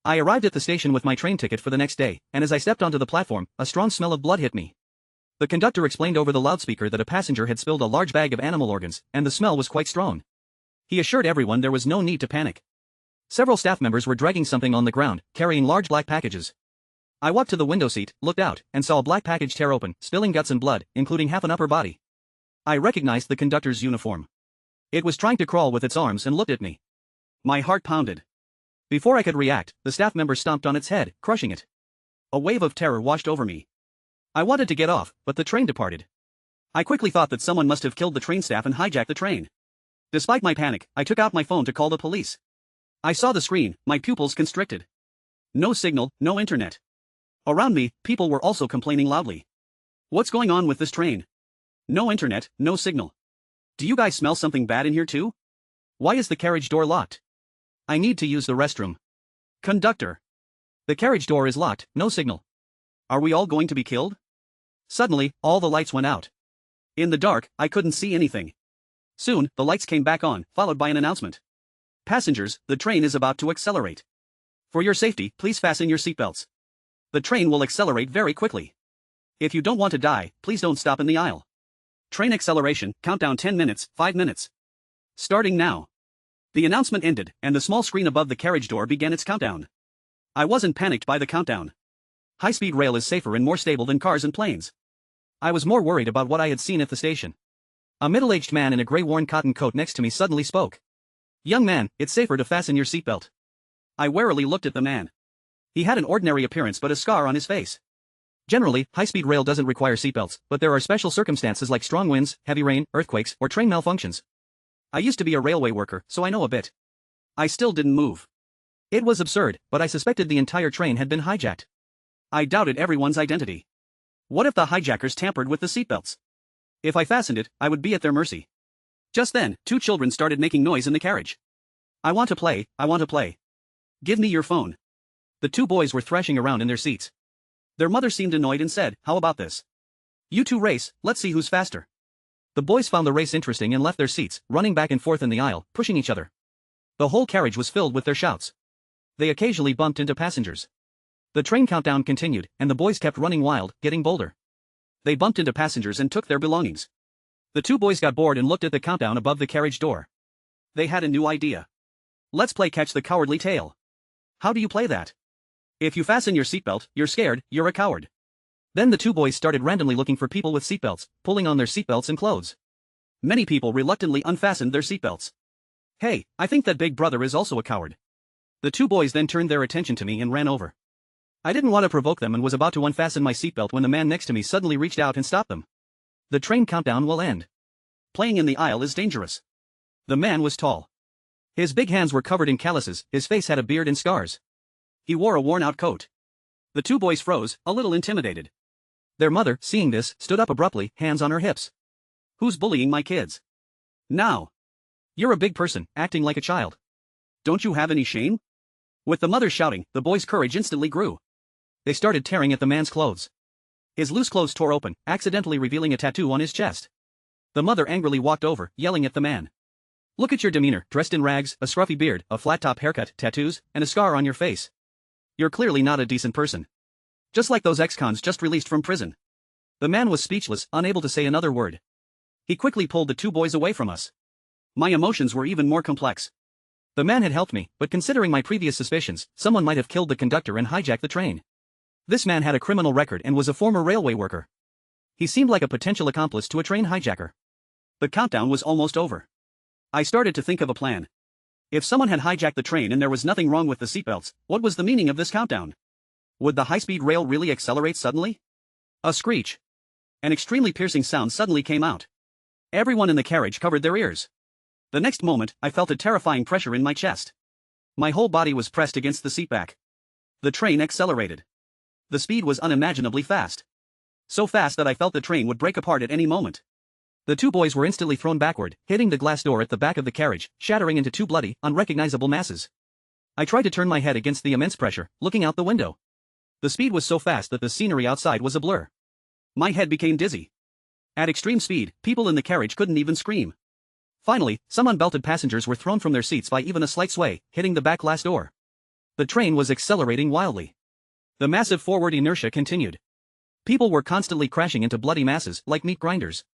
I arrived at the station with my train ticket for the next day, and as I stepped onto the platform, a strong smell of blood hit me. The conductor explained over the loudspeaker that a passenger had spilled a large bag of animal organs, and the smell was quite strong. He assured everyone there was no need to panic. Several staff members were dragging something on the ground, carrying large black packages. I walked to the window seat, looked out, and saw a black package tear open, spilling guts and blood, including half an upper body. I recognized the conductor's uniform. It was trying to crawl with its arms and looked at me. My heart pounded. Before I could react, the staff member stomped on its head, crushing it. A wave of terror washed over me. I wanted to get off, but the train departed. I quickly thought that someone must have killed the train staff and hijacked the train. Despite my panic, I took out my phone to call the police. I saw the screen, my pupils constricted. No signal, no internet. Around me, people were also complaining loudly. What's going on with this train? No internet, no signal. Do you guys smell something bad in here too? Why is the carriage door locked? I need to use the restroom. Conductor. The carriage door is locked, no signal. Are we all going to be killed? Suddenly, all the lights went out. In the dark, I couldn't see anything. Soon, the lights came back on, followed by an announcement. Passengers, the train is about to accelerate. For your safety, please fasten your seatbelts. The train will accelerate very quickly. If you don't want to die, please don't stop in the aisle. Train acceleration, countdown 10 minutes, 5 minutes. Starting now. The announcement ended, and the small screen above the carriage door began its countdown. I wasn't panicked by the countdown. High-speed rail is safer and more stable than cars and planes. I was more worried about what I had seen at the station. A middle-aged man in a gray worn cotton coat next to me suddenly spoke. Young man, it's safer to fasten your seatbelt. I warily looked at the man. He had an ordinary appearance but a scar on his face. Generally, high-speed rail doesn't require seatbelts, but there are special circumstances like strong winds, heavy rain, earthquakes, or train malfunctions. I used to be a railway worker, so I know a bit. I still didn't move. It was absurd, but I suspected the entire train had been hijacked. I doubted everyone's identity. What if the hijackers tampered with the seatbelts? If I fastened it, I would be at their mercy. Just then, 2 children started making noise in the carriage. I want to play, I want to play. Give me your phone. The 2 boys were thrashing around in their seats. Their mother seemed annoyed and said, how about this? You 2 race, let's see who's faster. The boys found the race interesting and left their seats, running back and forth in the aisle, pushing each other. The whole carriage was filled with their shouts. They occasionally bumped into passengers. The train countdown continued, and the boys kept running wild, getting bolder. They bumped into passengers and took their belongings. The 2 boys got bored and looked at the countdown above the carriage door. They had a new idea. Let's play catch the cowardly tail. How do you play that? If you fasten your seatbelt, you're scared, you're a coward. Then the 2 boys started randomly looking for people with seatbelts, pulling on their seatbelts and clothes. Many people reluctantly unfastened their seatbelts. Hey, I think that big brother is also a coward. The 2 boys then turned their attention to me and ran over. I didn't want to provoke them and was about to unfasten my seatbelt when the man next to me suddenly reached out and stopped them. The train countdown will end. Playing in the aisle is dangerous. The man was tall. His big hands were covered in calluses, his face had a beard and scars. He wore a worn-out coat. The 2 boys froze, a little intimidated. Their mother, seeing this, stood up abruptly, hands on her hips. Who's bullying my kids? Now. You're a big person, acting like a child. Don't you have any shame? With the mother shouting, the boys' courage instantly grew. They started tearing at the man's clothes. His loose clothes tore open, accidentally revealing a tattoo on his chest. The mother angrily walked over, yelling at the man. Look at your demeanor, dressed in rags, a scruffy beard, a flat-top haircut, tattoos, and a scar on your face. You're clearly not a decent person. Just like those ex-cons just released from prison. The man was speechless, unable to say another word. He quickly pulled the 2 boys away from us. My emotions were even more complex. The man had helped me, but considering my previous suspicions, someone might have killed the conductor and hijacked the train. This man had a criminal record and was a former railway worker. He seemed like a potential accomplice to a train hijacker. The countdown was almost over. I started to think of a plan. If someone had hijacked the train and there was nothing wrong with the seatbelts, what was the meaning of this countdown? Would the high-speed rail really accelerate suddenly? A screech. An extremely piercing sound suddenly came out. Everyone in the carriage covered their ears. The next moment, I felt a terrifying pressure in my chest. My whole body was pressed against the seatback. The train accelerated. The speed was unimaginably fast. So fast that I felt the train would break apart at any moment. The 2 boys were instantly thrown backward, hitting the glass door at the back of the carriage, shattering into 2 bloody, unrecognizable masses. I tried to turn my head against the immense pressure, looking out the window. The speed was so fast that the scenery outside was a blur. My head became dizzy. At extreme speed, people in the carriage couldn't even scream. Finally, some unbelted passengers were thrown from their seats by even a slight sway, hitting the back glass door. The train was accelerating wildly. The massive forward inertia continued. People were constantly crashing into bloody masses like meat grinders.